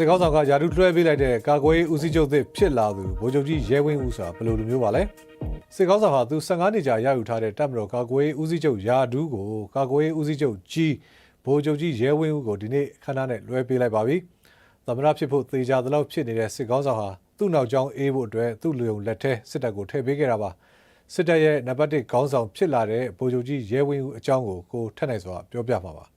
စစ်ကောင်းဆောင်ကယာတုလွှဲပေးလိုက်တဲ့ကာကွယ်ရေးဦးစီးချုပ်သစ်ဖြစ်လာသူဗိုလ်ချုပ်ကြီးရဲဝင်းဦးဆိုတာဘယ်လိုလူမျိုးပါလဲစစ်ကောင်းဆောင်ဟာသူ15နှစ်ကြာရယူထားတဲ့တပ်မတော်ကာကွယ်ရေးဦးစီးချုပ်ယာတုကိုကာကွယ်ရေးဦးစီးချုပ်ကြီးဗိုလ်ချုပ်ကြီးရဲဝင်းဦးကိုဒီနေ့ခဏနဲ့လွှဲပေးလိုက်ပါပြီသမ္မတဖြစ်ဖို့သေချာသလောက်ဖြစ်နေတဲ့စစ်ကောင်းဆောင်ဟာသူ့နောက်ကျောင်းအေးဖို့အတွက်သူ့လူုံလက်ထဲစစ်တပ်ကိုထည့်ပေးခဲ့တာပါစစ်တပ်ရဲ့နံပါတ်1ခေါင်းဆောင်ဖြစ်လာတဲ့ဗိုလ်ချုပ်ကြီးရဲဝင်းဦးအကြောင်းကိုထက်နိုင်စွာပြောပြမှာပါ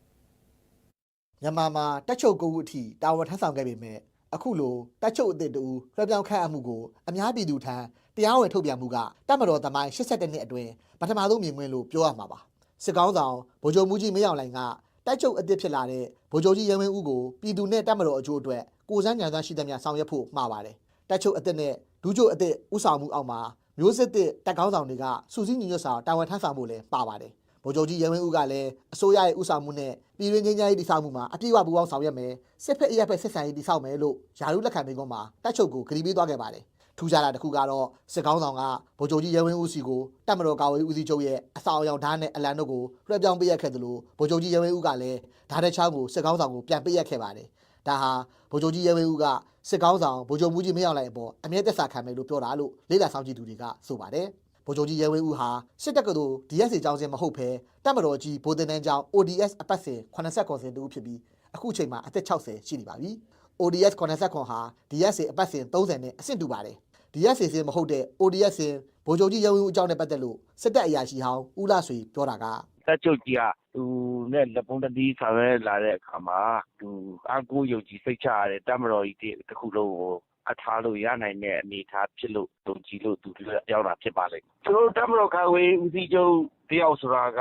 မြန်မာမှာတက်ချုပ်ကိုဦးအထိတာဝန်ထမ်းဆောင်ခဲ့ပေမဲ့အခုလိုတက်ချုပ်အသစ်တူလွှဲပြောင်းခန့်အပ်မှုကိုအများပြည်သူထံတရားဝင်ထုတ်ပြန်မှုကတပ်မတော်သမိုင်း82နှစ်အတွင်းပထမဆုံးမြင်ကွင်းလို့ပြောရမှာပါစစ်ကောင်းဆောင်ဗိုလ်ချုပ်မူကြီးမင်းအောင်လှိုင်ကတက်ချုပ်အသစ်ဖြစ်လာတဲ့ဗိုလ်ချုပ်ကြီးရဲဝင်းဦးကိုပြည်သူနဲ့တပ်မတော်အကျိုးအတွက်ကိုယ်စားညံစွမ်းရှိသမျှဆောင်ရွက်ဖို့မှာပါတယ်တက်ချုပ်အသစ်နဲ့ဒူးချုပ်အသစ်ဥဆောင်မှုအောက်မှာမျိုးစစ်သစ်တက်ကောင်းဆောင်တွေကစူးစီးညီညွတ်စွာတာဝန်ထမ်းဆောင်ဖို့လည်းပါပါတယ်ဗိုလ်ချုပ်ကြီးရဲဝင်းဦးကလည်းအစိုးရရဲ့ဥဆောင်မှုနဲ့ပြည်တွင်းငြိမ်းချမ်းရေးတည်ဆောက်မှုမှာအပြည့်အဝပူးပေါင်းဆောင်ရွက်မယ်စစ်ဖက်အရက်ဖက်ဆက်ဆံရေးတည်ဆောက်မယ်လို့ယာရုလက်ခံပေးကွန်မှာတက်ချုပ်ကိုကတိပေးသွားခဲ့ပါတယ်ထူးခြားတာတစ်ခုကတော့စစ်ကောင်းဆောင်ကဗိုလ်ချုပ်ကြီးရဲဝင်းဦးစီကိုတပ်မတော်ကာကွယ်ရေးဦးစီးချုပ်ရဲ့အဆောင်အယောင်ဓာတ်နဲ့အလံတို့ကိုလွှဲပြောင်းပေးရခဲ့သလိုဗိုလ်ချုပ်ကြီးရဲဝင်းဦးကလည်းဓာတ်တဲ့ချောင်းကိုစစ်ကောင်းဆောင်ကိုပြန်ပေးရခဲ့ပါတယ်ဒါဟာဗိုလ်ချုပ်ကြီးရဲဝင်းဦးကစစ်ကောင်းဆောင်ဗိုလ်ချုပ်မူကြီးမင်းအောင်လှိုင်အပေါ်အမြဲသက်သာခံမယ်လို့ပြောတာလို့လေးလာဆောင်ကြည့်သူတွေကဆိုပါတယ်ဗိုလ်ချုပ်ကြီးရဲဝင်းဦးဟာစစ်တပ်ကတို့ DSA ကျောင်းစင်မဟုတ်ဘဲတပ်မတော်ကြီးဗိုလ်တင်တန်းကျောင်း ODS အပတ်စဉ်89စင်တူဖြစ်ပြီးအခုချိန်မှာအသက်60ရှိနေပါပြီ ODS 89ဟာ DSA အပတ်စဉ်30နဲ့အဆင့်တူပါတယ် DSA စင်မဟုတ်တဲ့ ODS စင်ဗိုလ်ချုပ်ကြီးရဲဝင်းဦးအကြောင်းနဲ့ပတ်သက်လို့စစ်တပ်အရာရှိဟောင်းဦးလာဆွေပြောတာကတက်ချုပ်ကြီးကသူနဲ့လက်ပုံးတတိဆောင်ရွက်လာတဲ့အခါမှာသူအားကိုးယုံကြည်စိတ်ချရတဲ့တပ်မတော်ကြီးတစ်ခုလုံးကိုအထားလို့ရနိုင်တဲ့အနေအထားဖြစ်လို့တုံကြည်လို့သူပြောင်းတာဖြစ်ပါလိမ့်မယ်ကျွန်တော်တပ်မတော်ကာကွယ်ဦးစီးချုပ်တယောက်ဆိုတာက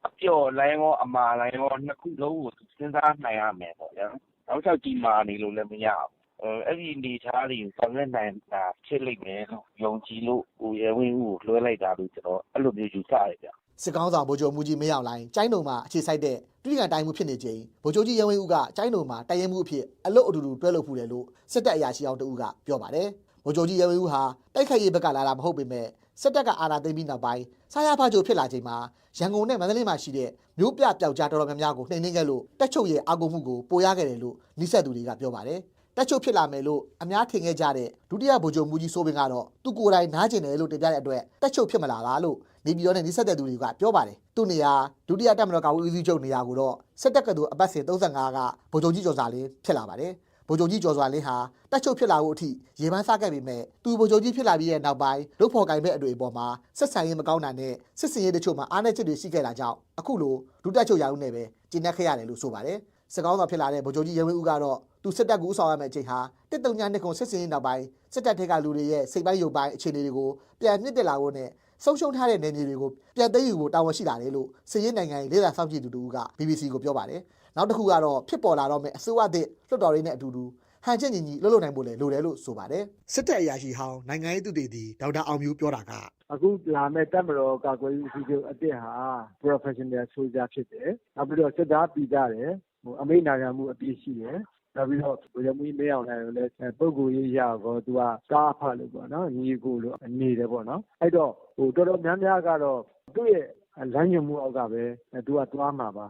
အပြော့လိုင်းရောအမာလိုင်းရောနှစ်ခုလုံးကိုစဉ်းစားနိုင်ရမယ်ပေါ့ဗျာနောက်ချက်ကြီးမာနေလို့လည်းမရဘူးအဲ့ဒီအနေထားတွေဆောင်ရွက်နိုင်တာဖြစ်လိမ့်မယ်လို့ယုံကြည်လို့ကိုရဲဝင်းဦးကိုလွှဲလိုက်တာလို့ကျွန်တော်အဲ့လိုမျိုးယူဆရတယ်ဗျစစ်ကောင်းဆောင်ဗိုလ်ချုပ်မူကြီးမင်းအောင်လှိုင်ကျိုင်းတုံမှာအခြေစိုက်တဲ့ပြည်ခံတိုင်းမှုဖြစ်နေချိန်ဗိုလ်ချုပ်ကြီးရဲဝင်းဦးကကျိုင်းတုံမှာတိုင်ရင်မှုအဖြစ်အလုတ်အတူတူတွဲလို့ဖူးတယ်လို့စစ်တပ်အရာရှိအောင်တူကပြောပါတယ်ဗိုလ်ချုပ်ကြီးရဲဝင်းဦးဟာတိုက်ခိုက်ရေးဘက်ကလာတာမဟုတ်ပေမဲ့စစ်တပ်ကအာဏာသိမ်းပြီးနောက်ပိုင်းဆာယာဖာချိုဖြစ်လာချိန်မှာရန်ကုန်နဲ့မန္တလေးမှာရှိတဲ့မြို့ပြပျောက်ကြားတော်တော်များများကိုနှိမ်နင်းခဲ့လို့တက်ချုပ်ရဲ့အာဂုံမှုကိုပိုရခဲ့တယ်လို့နှိစက်သူတွေကပြောပါတယ်တက်ချုပ်ဖြစ်လာမယ်လို့အများထင်ခဲ့ကြတဲ့ဒုတိယဗိုလ်ချုပ်မူကြီးစိုးပင်ကတော့သူကိုယ်တိုင်နားကျင်တယ်လို့တင်ပြတဲ့အတွက်တက်ချုပ်ဖြစ်မလာလားလို့နေပြည်တော်နဲ့နှိစက်တဲ့သူတွေကပြောပါတယ်သူ့နေရာဒုတိယတပ်မတော်ကာကွယ်ဦးစီးချုပ်နေရာကိုတော့စစ်တပ်ကတူအပတ်စဉ်35ကဗိုလ်ချုပ်ကြီးကျော်စွာလင်းဖြစ်လာပါတယ်ဗိုလ်ချုပ်ကြီးကျော်စွာလင်းဟာတက်ချုပ်ဖြစ်လာဖို့အထိရေပန်းစားခဲ့ပေမဲ့သူဗိုလ်ချုပ်ကြီးဖြစ်လာပြီးတဲ့နောက်ပိုင်းလုဖော်ကိုင်မဲ့အတွေ့အပေါ်မှာဆက်ဆံရေးမကောင်းတာနဲ့စစ်စင်ရေးတချို့မှာအားနည်းချက်တွေရှိခဲ့တာကြောင့်အခုလိုဒုတက်ချုပ်ရာဦးနဲ့ပဲကျင်းနှက်ခဲ့ရတယ်လို့ဆိုပါတယ်စစ်ကောင်းဆောင်ဖြစ်လာတဲ့ဗိုလ်ချုပ်ကြီးရဲဝင်းဦးကတော့သူစစ်တပ်ကိုဦးဆောင်ရမယ့်အချိန်ဟာ139ခုစစ်စင်ရေးနောက်ပိုင်းစစ်တပ်ထက်ကလူတွေရဲ့စိတ်ပိုင်းရုပ်ပိုင်းအခြေအနေတွေကိုပြန်မြင့်တက်လာဖို့နဲ့ဆုံးရှုံးထားတဲ့နယ်မြေတွေကိုပြန်သိမ်းယူဖို့တာဝန်ရှိလာတယ်လို့စစ်ရေးနိုင်ငံရေးလေ့လာစောင့်ကြည့်သူတို့က BBC ကိုပြောပါတယ်နောက်တစ်ခုကတော့ဖြစ်ပေါ်လာတော့မယ့်အစိုးရသစ်လွှတ်တော်ရေးနဲ့အတူတူဟန်ချက်ညီညီလှုပ်လှုပ်နိုင်ဖို့လည်းလိုတယ်လို့ဆိုပါတယ်စစ်တပ်အရာရှိဟောင်းနိုင်ငံရေးသူတွေဒီဒေါက်တာအောင်မျိုးပြောတာကအခုလာမဲ့တပ်မတော်ကာကွယ်ရေးဦးစီးချုပ်အသစ်ဟာ professional soldier ဖြစ်တယ်နောက်ပြီးတော့စစ်သားပြည်သားတယ်အမိန့်နာခံမှုအပြည့်ရှိတယ်နောက်ပြီးတော့ဗိုလ်ချုပ်မင်းအောင်လှိုင်ကိုလည်းပုဂ္ဂိုလ်ရေးရတော့သူကကားဖတ်လို့ပေါ့နော်ညီကိုလို့နေတယ်ပေါ့နော်အဲ့တော့တော်တော်များများကတော့သူ့ရဲ့လမ်းညွှန်မှုအောက်ကပဲသူကသွားမှာပါ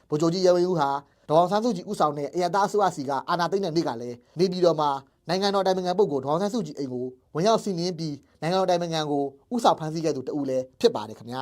ဗိုလ်ချုပ်ကြီးရဲဝင်းဦးဟာဒေါအောင်ဆန်းစုကြည်ဦးဆောင်တဲ့အရသားအစိုးရစီကအာဏာသိမ်းတဲ့နေ့ကလည်းနေပြည်တော်မှာနိုင်ငံတော်တိုင်ပင်ခံပုဂ္ဂိုလ်ဒေါအောင်ဆန်းစုကြည်အိမ်ကိုဝင်ရောက်စီးနင်းပြီးနိုင်ငံတော်တိုင်ပင်ခံကိုဦးဆောင်ဖမ်းဆီးခဲ့သူတဦးလည်းဖြစ်ပါတယ်ခင်ဗျာ